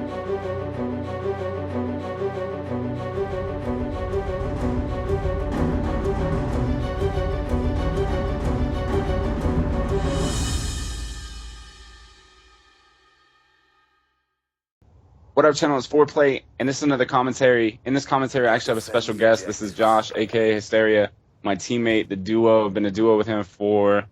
What up, channel? It's FoRePLayy, and this is another commentary. In this commentary, I actually have a special guest. This is Josh, aka Hysteria, my teammate, the duo. I've been a duo with him for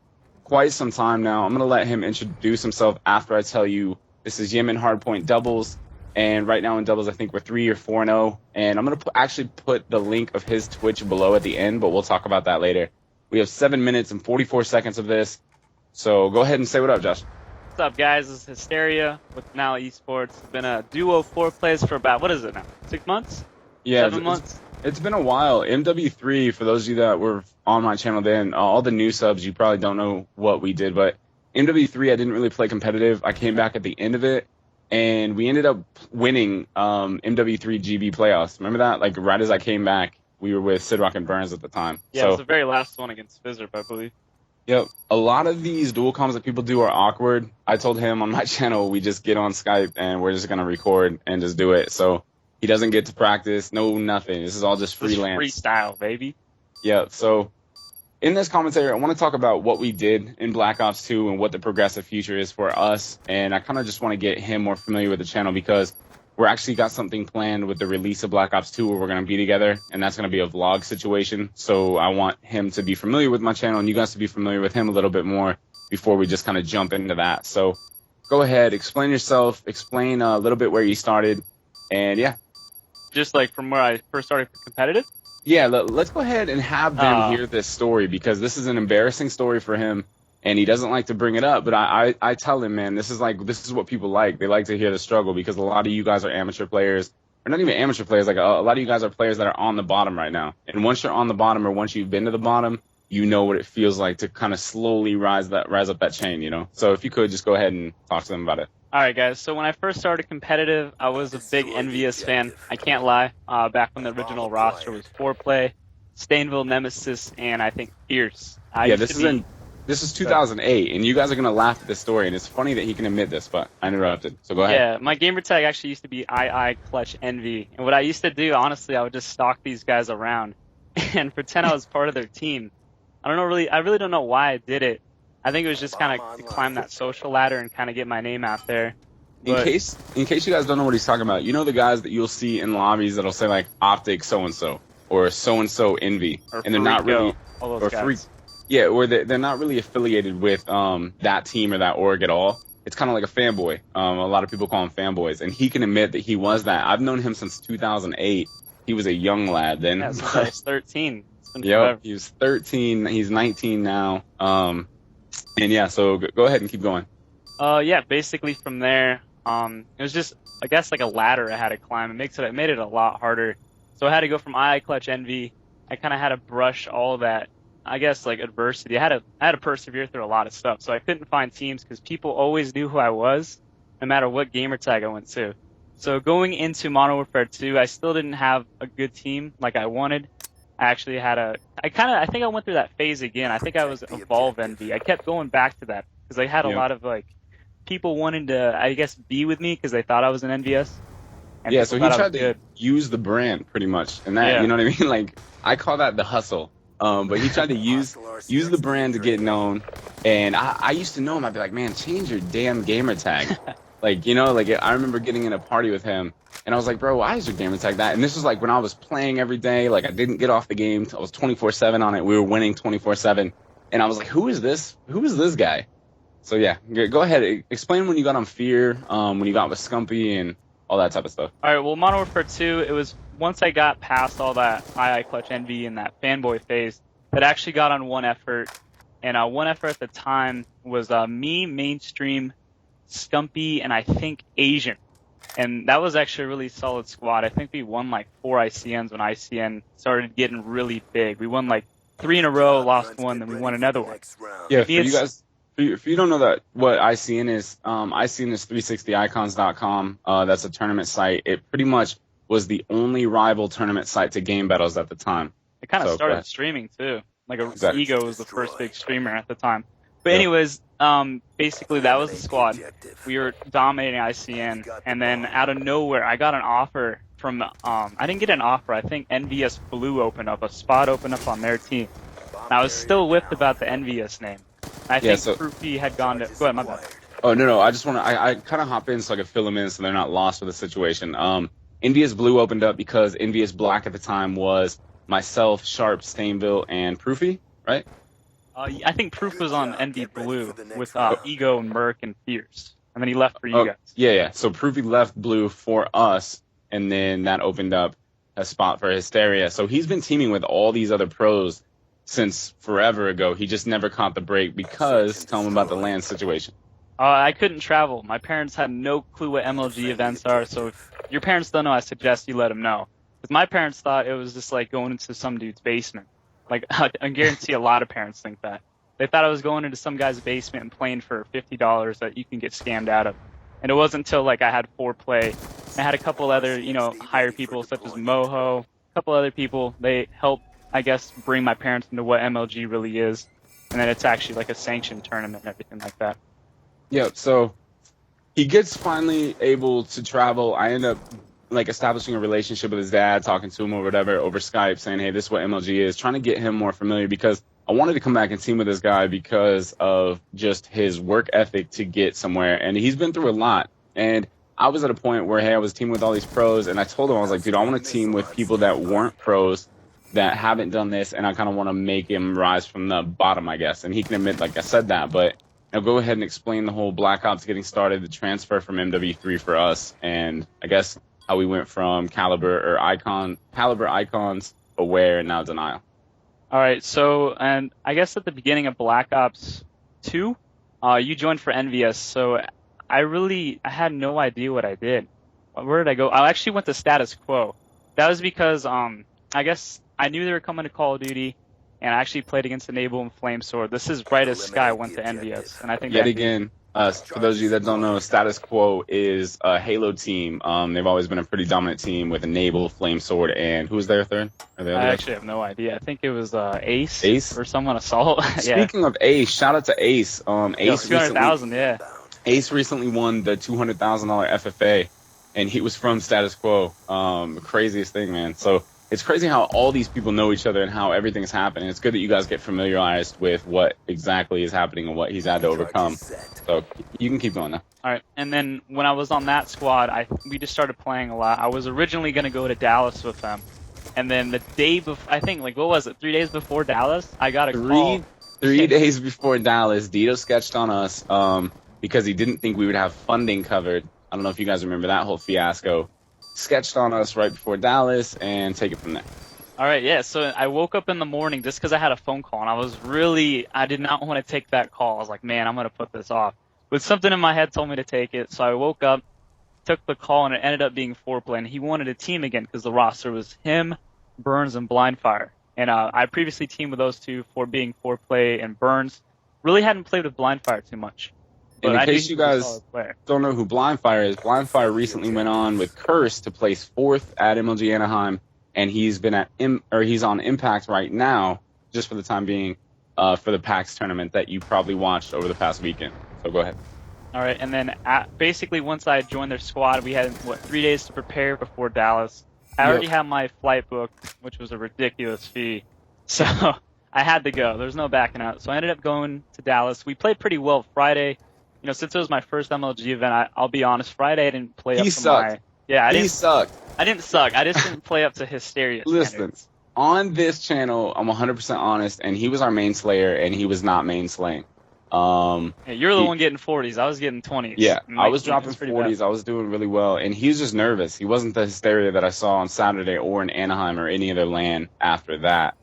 quite some time now. I'm going to let him introduce himself after I tell you this is Yemen Hardpoint Doubles, and right now in doubles, I think we're 3 or 4-0, and I'm going to actually put the link of his Twitch below at the end, but we'll talk about that later. We have 7 minutes and 44 seconds of this, so go ahead and say what up, Josh. What's up, guys? This is Hysteria with Now Esports. It's been a duo FoRePLayy for about, what is it now, 6 months? Yeah, 7 months? It's been a while. MW3, for those of you that were on my channel then, all the new subs, you probably don't know what we did, but MW3, I didn't really play competitive. I came back at the end of it, and we ended up winning MW3 GB playoffs. Remember that? Like, right as I came back, we were with Sidrock and Burns at the time. Yeah, so, it was the very last one against Fizzerp, I believe. Yep. A lot of these dual comms that people do are awkward. I told him on my channel, we just get on Skype and we're just going to record and just do it. So he doesn't get to practice, no nothing. This is all just freelance. Freestyle, baby. Yeah. So in this commentary, I want to talk about what we did in Black Ops 2 and what the progressive future is for us. And I kind of just want to get him more familiar with the channel because we're actually got something planned with the release of Black Ops 2 where we're going to be together, and that's going to be a vlog situation. So I want him to be familiar with my channel and you guys to be familiar with him a little bit more before we just kind of jump into that. So go ahead, explain yourself, explain a little bit where you started, and yeah. Just like from where I first started competitive? Yeah, let's go ahead and have them hear this story because this is an embarrassing story for him. And he doesn't like to bring it up, but I tell him, man, this is what people like. They like to hear the struggle because a lot of you guys are amateur players, or not even amateur players. Like a lot of you guys are players that are on the bottom right now. And once you're on the bottom, or once you've been to the bottom, you know what it feels like to kind of slowly rise up that chain, you know. So if you could just go ahead and talk to them about it. All right, guys. So when I first started competitive, I was a big Envious fan. I can't lie. Back when the original roster was FoRePLayy, Stainville, Nemesis, and I think Fierce. This is 2008, and you guys are going to laugh at this story, and it's funny that he can admit this, but I interrupted, so go ahead. Yeah, my gamer tag actually used to be II Clutch Envy, and what I used to do, honestly, I would just stalk these guys around and pretend I was part of their team. I really don't know why I did it. I think it was just kind of to climb that social ladder and kind of get my name out there. In case you guys don't know what he's talking about, you know the guys that you'll see in lobbies that'll say like Optic so-and-so, or so-and-so Envy, and they're not really, all those guys. Yeah, or they're not really affiliated with that team or that org at all. It's kind of like a fanboy. A lot of people call him fanboys, and he can admit that he was that. I've known him since 2008. He was a young lad then. Yeah, since I was 13. Yep, he was 13. He's 19 now. And yeah, so go ahead and keep going. Yeah, basically from there, it was just, I guess, like a ladder I had to climb. It made it a lot harder. So I had to go from II Clutch Envy. I kind of had to brush all that, I guess, like adversity. I had to persevere through a lot of stuff. So I couldn't find teams because people always knew who I was, no matter what gamer tag I went to. So going into Modern Warfare 2, I still didn't have a good team like I wanted. I actually had I think I went through that phase again. I think I was Evolve Envy. I kept going back to that because I had a lot of like people wanting to, I guess, be with me because they thought I was an NVS. Yeah, so he tried to use the brand pretty much, and that, you know what I mean? Like, I call that the hustle. But he tried to use the brand to get known, and I used to know him. I'd be like, man, change your damn gamer tag. Like, you know, like I remember getting in a party with him, and I was like, bro, why is your gamer tag that? And this was like when I was playing every day. Like, I didn't get off the game. I was 24/7 on it. We were winning 24/7, and I was like, who is this? Who is this guy? So yeah, go ahead. Explain when you got on Fear, when you got with Scumpy, and all that type of stuff. All right, well, Modern Warfare 2, it was once I got past all that II Clutch Envy and that fanboy phase that actually got on One Effort. And One Effort at the time was me, Mainstream, Scumpy, and I think Asian. And that was actually a really solid squad. I think we won like 4 ICNs when ICN started getting really big. We won like 3 in a row, lost 1, then we won another one. Yeah, for you guys, if you don't know that what ICN is 360icons.com. That's a tournament site. It pretty much was the only rival tournament site to Game Battles at the time. It kind of started streaming too. Like Ego was the first big streamer at the time. But anyways, basically that was the squad. We were dominating ICN, and then out of nowhere, I got an offer from, I didn't get an offer. I think NVS Blue opened up, a spot opened up on their team. And I was still whipped about the NVS name. I think Proofy had gone to, go ahead, my bad. Oh, no, I just want to, I kind of hop in so I can fill them in so they're not lost with the situation. NVS Blue opened up because NVS Black at the time was myself, Sharp, Stainville, and Proofy, right? I think Proof was on NV Blue with Ego, Merc, and Fierce. And then he left for you guys. Yeah. So Proofy left Blue for us, and then that opened up a spot for Hysteria. So he's been teaming with all these other pros since forever ago. He just never caught the break because, tell him about the LAN situation. I couldn't travel. My parents had no clue what MLG events are, so if your parents don't know, I suggest you let them know. Because my parents thought it was just like going into some dude's basement. Like, I guarantee a lot of parents think that. They thought I was going into some guy's basement and playing for $50 that you can get scammed out of. And it wasn't until, like, I had FoRePLayy. I had a couple other, higher people such as Moho, a couple other people. They helped, I guess, bring my parents into what MLG really is. And then it's actually like a sanctioned tournament and everything like that. Yeah, so he gets finally able to travel. I end up like establishing a relationship with his dad, talking to him or whatever over Skype, saying, hey, this is what MLG is, trying to get him more familiar because I wanted to come back and team with this guy because of just his work ethic to get somewhere. And he's been through a lot. And I was at a point where, hey, I was teaming with all these pros, and I told him, I was like, dude, I want to team with people that weren't pros, that haven't done this, and I kind of want to make him rise from the bottom, I guess. And he can admit, like I said that, but I'll go ahead and explain the whole Black Ops getting started, the transfer from MW3 for us, and I guess how we went from Caliber Icons, Aware, and now Denial. All right, so, and I guess at the beginning of Black Ops 2, you joined for NVS, so I had no idea what I did. Where did I go? I actually went to Status Quo. That was because, I guess I knew they were coming to Call of Duty, and I actually played against Enable and Flamesword. This is right as Sky went to NVS, and I think yet again, for those of you that don't know, Status Quo is a Halo team. They've always been a pretty dominant team with Enable, Flamesword, and who's their third? I actually have no idea. I think it was Ace or someone Assault. Speaking of Ace, shout out to Ace. Ace 200,000, yeah. Ace recently won the $200,000 FFA, and he was from Status Quo. The craziest thing, man. So it's crazy how all these people know each other and how everything's happening. It's good that you guys get familiarized with what exactly is happening and what he's had to overcome. So you can keep going now. All right, and then when I was on that squad, we just started playing a lot. I was originally going to go to Dallas with them, and then the day before, I think, like, what was it, 3 days before Dallas, I got a call. 3 days before Dallas, Dito sketched on us because he didn't think we would have funding covered. I don't know if you guys remember that whole fiasco. Sketched on us right before Dallas, and take it from there. All right, yeah, so I woke up in the morning just because I had a phone call, and I did not want to take that call. I was like, man, I'm going to put this off. But something in my head told me to take it, so I woke up, took the call, and it ended up being FoRePLayy, and he wanted a team again because the roster was him, Burns, and Blindfire. And I previously teamed with those two for being FoRePLayy and Burns. Really hadn't played with Blindfire too much. And in case you guys don't know who Blindfire is, Blindfire recently went on with Curse to place 4th at MLG Anaheim, and he's been he's on Impact right now, just for the time being, for the PAX tournament that you probably watched over the past weekend. So go ahead. All right, and then basically once I joined their squad, we had 3 days to prepare before Dallas. I already had my flight booked, which was a ridiculous fee, so I had to go. There's no backing out. So I ended up going to Dallas. We played pretty well Friday. Since it was my first MLG event, I'll be honest, Friday I didn't play up to sucked. He sucked. I didn't suck. I just didn't play up to Hysteria standards. Listen, on this channel, I'm 100% honest, and he was our main slayer, and he was not main slaying. You're the one getting 40s. I was getting 20s. Yeah, I was dropping 40s. I was doing really well, and he was just nervous. He wasn't the Hysteria that I saw on Saturday or in Anaheim or any other LAN after that.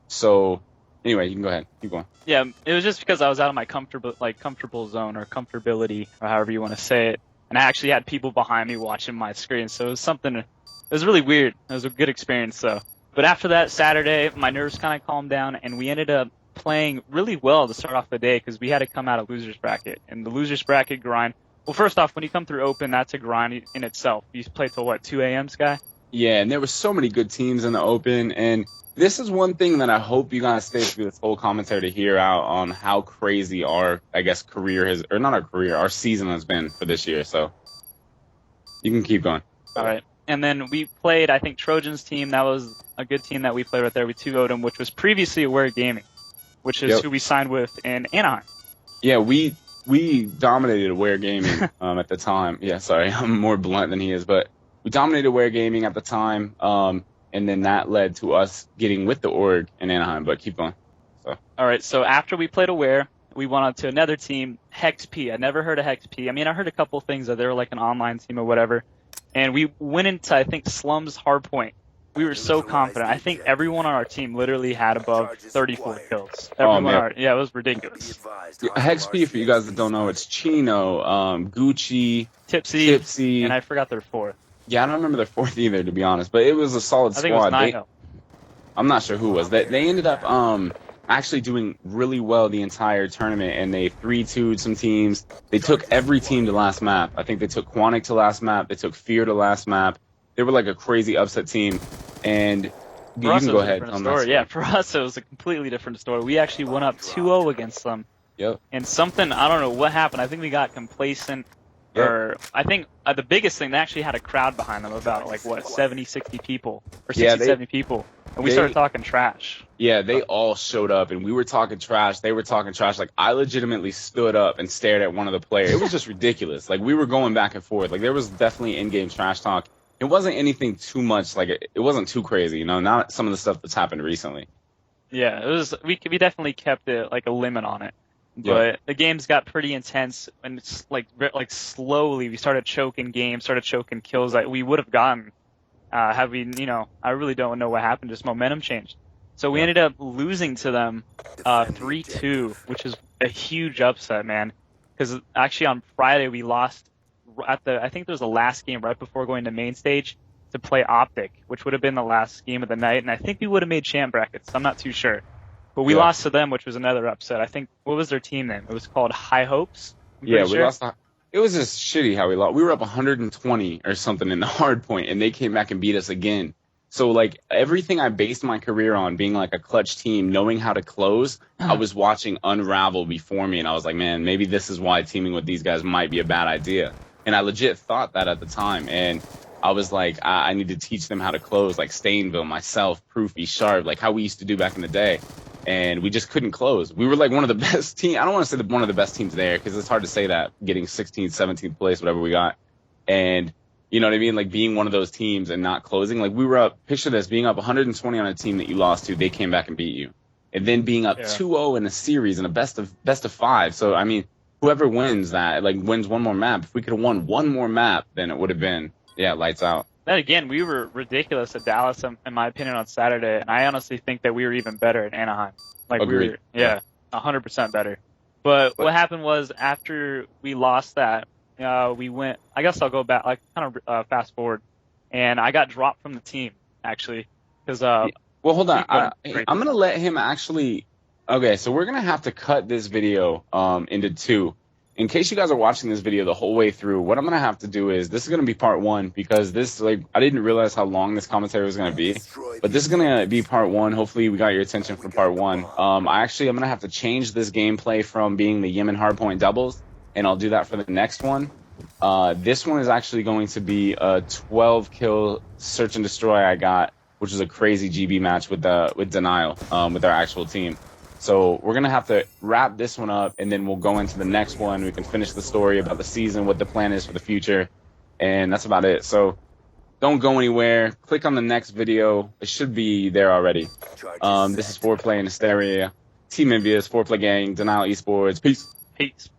So anyway, you can go ahead. Keep going. Yeah, it was just because I was out of my comfortable zone or comfortability or however you want to say it, and I actually had people behind me watching my screen, so it was really weird. It was a good experience, though. But after that Saturday, my nerves kind of calmed down, and we ended up playing really well to start off the day because we had to come out of losers bracket, and the losers bracket grind. Well, first off, when you come through open, that's a grind in itself. You play till what, 2 a.m. Sky? Yeah, and there were so many good teams in the Open, and this is one thing that I hope you guys stay through this whole commentary to hear out on how crazy our, I guess, career has, or not our career, our season has been for this year. So you can keep going. All right. And then we played, I think, Trojan's team. That was a good team that we played right there. We 2-0'd them, which was previously Aware Gaming, which is who we signed with in Anaheim. Yeah, we dominated Aware Gaming at the time. Yeah, sorry, I'm more blunt than he is, but we dominated Aware Gaming at the time, and then that led to us getting with the org in Anaheim. But keep going. So. All right, so after we played Aware, we went on to another team, Hex P. I'd never heard of Hex P. I mean, I heard a couple things that they were like an online team or whatever, and we went into, I think, Slum's Hardpoint. We were so confident. I think everyone on our team literally had above 34 kills. Yeah, it was ridiculous. Yeah, Hex P, for you guys that don't know, it's Chino, Gucci, Tipsy, and I forgot their fourth. Yeah, I don't remember their fourth either, to be honest, but it was a solid squad. I think it was 9-0. I'm not sure who it was. They ended up actually doing really well the entire tournament, and they 3-2'd some teams. They took every team to last map. I think they took Quantic to last map. They took Fear to last map. They were like a crazy upset team, and you can go ahead. Yeah, for us it was a completely different story. We actually went up 2-0 against them. Yep. And something, I don't know what happened. I think we got complacent. Yep. Or I think the biggest thing, they actually had a crowd behind them, about like what, 70, 60 people or 60, 70 people, and we started talking trash. Yeah, they all showed up, and we were talking trash. They were talking trash. Like, I legitimately stood up and stared at one of the players. It was just ridiculous. Like, we were going back and forth. Like, there was definitely in-game trash talk. It wasn't anything too much. Like, it wasn't too crazy, you know. Not some of the stuff that's happened recently. Yeah, it was. We definitely kept it like a limit on it. But the games got pretty intense, and it's like slowly we started choking games, started choking kills that we would have gotten had we, I really don't know what happened. Just momentum changed. So we ended up losing to them 3-2, which is a huge upset, man. Because actually on Friday we lost I think there was the last game right before going to main stage to play Optic, which would have been the last game of the night, and I think we would have made champ brackets. I'm not too sure. But we lost to them, which was another upset. I think, what was their team name? It was called High Hopes? We lost. It was just shitty how we lost. We were up 120 or something in the hard point, and they came back and beat us again. So, like, everything I based my career on being, like, a clutch team, knowing how to close, I was watching unravel before me, and I was like, man, maybe this is why teaming with these guys might be a bad idea. And I legit thought that at the time, and I was like, I need to teach them how to close, like Stainville, myself, Proofy, Sharp, like how we used to do back in the day. And we just couldn't close. We were like one of the best teams. I don't want to say one of the best teams there, because it's hard to say that, getting 16th, 17th place, whatever we got. And, you know what I mean? Like, being one of those teams and not closing. Like, we were up, picture this, being up 120 on a team that you lost to, they came back and beat you. And then being up 2-0 in a series in a best of 5. So, I mean, whoever wins that, like, wins one more map. If we could have won one more map, then it would have been, lights out. Then again, we were ridiculous at Dallas, in my opinion, on Saturday, and I honestly think that we were even better at Anaheim. Like, agreed. 100% better. But what happened was, after we lost that, we went, I guess I'll go back, like, kind of fast forward, and I got dropped from the team, actually, because well, hold on. I'm going to let him actually, okay, so we're going to have to cut this video into 2. In case you guys are watching this video the whole way through, what I'm going to have to do is, this is going to be part 1, because this, like, I didn't realize how long this commentary was going to be, but this is going to be part 1. Hopefully we got your attention for part 1. I'm going to have to change this gameplay from being the Yemen hardpoint doubles, and I'll do that for the next one. This one is actually going to be a 12 kill search and destroy I got, which was a crazy GB match with Denial, with our actual team. So we're going to have to wrap this one up, and then we'll go into the next one. We can finish the story about the season, what the plan is for the future, and that's about it. So don't go anywhere. Click on the next video. It should be there already. This is FoRePLayy and Hysteria, Team Envious, FoRePLayy Gang, Denial Esports. Peace. Peace.